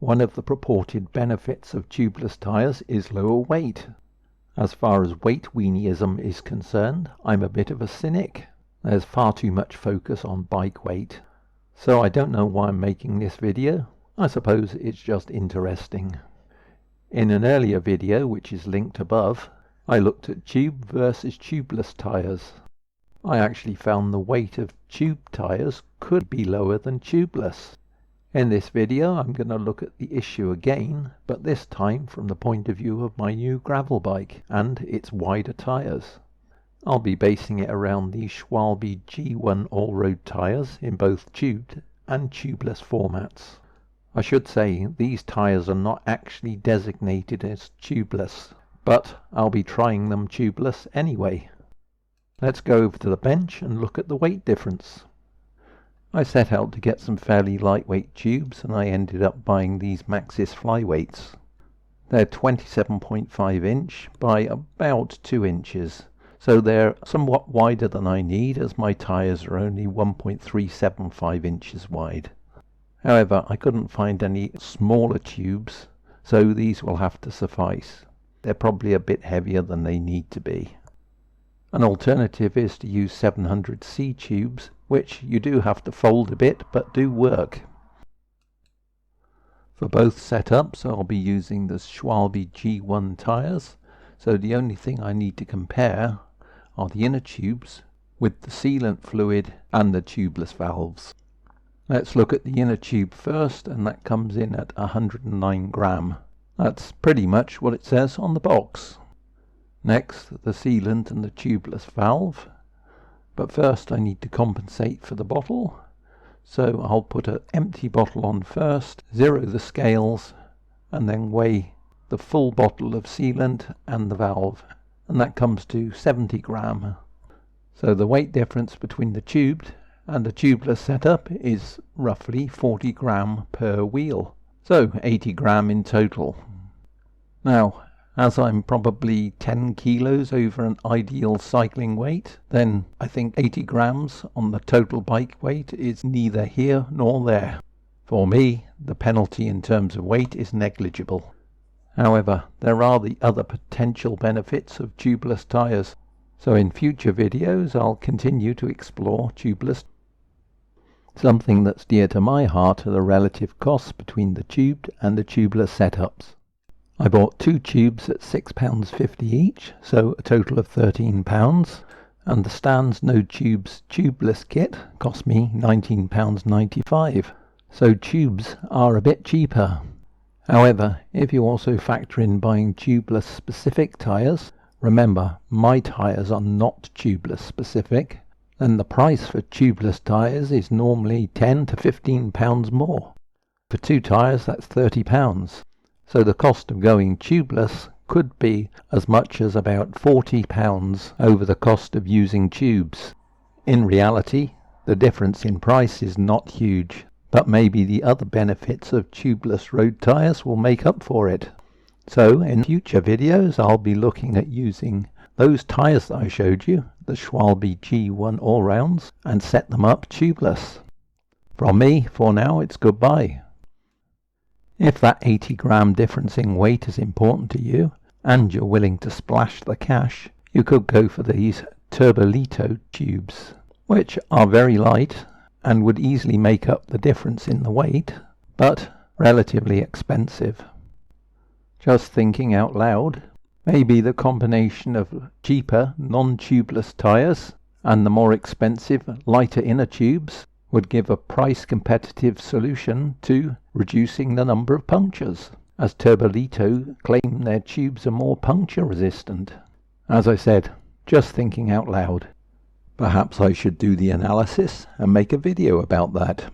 One of the purported benefits of tubeless tyres is lower weight. As far as weight weanieism is concerned, I'm a bit of a cynic. There's far too much focus on bike weight. So I don't know why I'm making this video. I suppose it's just interesting. In an earlier video, which is linked above, I looked at tube versus tubeless tyres. I actually found the weight of tube tyres could be lower than tubeless. In this video I'm going to look at the issue again, but this time from the point of view of my new gravel bike and its wider tyres. I'll be basing it around the Schwalbe G1 all-road tyres in both tubed and tubeless formats. I should say these tyres are not actually designated as tubeless, but I'll be trying them tubeless anyway. Let's go over to the bench and look at the weight difference. I set out to get some fairly lightweight tubes and I ended up buying these Maxxis flyweights. They're 27.5 inch by about 2 inches, so they're somewhat wider than I need as my tyres are only 1.375 inches wide. However, I couldn't find any smaller tubes, so these will have to suffice. They're probably a bit heavier than they need to be. An alternative is to use 700C tubes, which you do have to fold a bit, but do work. For both setups I'll be using the Schwalbe G1 tyres, so the only thing I need to compare are the inner tubes with the sealant fluid and the tubeless valves. Let's look at the inner tube first, and that comes in at 109 gram. That's pretty much what it says on the box. Next, the sealant and the tubeless valve. But first I need to compensate for the bottle, so I'll put an empty bottle on first, zero the scales, and then weigh the full bottle of sealant and the valve, and that comes to 70 gram. So the weight difference between the tubed and the tubeless setup is roughly 40 gram per wheel, so 80 gram in total. Now, as I'm probably 10 kilos over an ideal cycling weight, then I think 80 grams on the total bike weight is neither here nor there. For me, the penalty in terms of weight is negligible. However, there are the other potential benefits of tubeless tyres, so in future videos I'll continue to explore tubeless. Something that's dear to my heart are the relative costs between the tubed and the tubeless setups. I bought 2 tubes at £6.50 each, so a total of £13, and the Stan's No Tubes tubeless kit cost me £19.95, so tubes are a bit cheaper. However, if you also factor in buying tubeless specific tyres, remember my tyres are not tubeless specific, then the price for tubeless tyres is normally £10 to £15 more. For 2 tyres that's £30. So the cost of going tubeless could be as much as about £40 over the cost of using tubes. In reality, the difference in price is not huge, but maybe the other benefits of tubeless road tyres will make up for it. So in future videos I'll be looking at using those tyres that I showed you, the Schwalbe G1 all-rounds, and set them up tubeless. From me, for now, it's goodbye. If that 80 gram difference in weight is important to you, and you're willing to splash the cash, you could go for these Tubeless tubes, which are very light and would easily make up the difference in the weight, but relatively expensive. Just thinking out loud, maybe the combination of cheaper non-tubeless tyres and the more expensive lighter inner tubes would give a price competitive solution to reducing the number of punctures, as Tubeless claim their tubes are more puncture resistant. As I said, just thinking out loud. Perhaps I should do the analysis and make a video about that.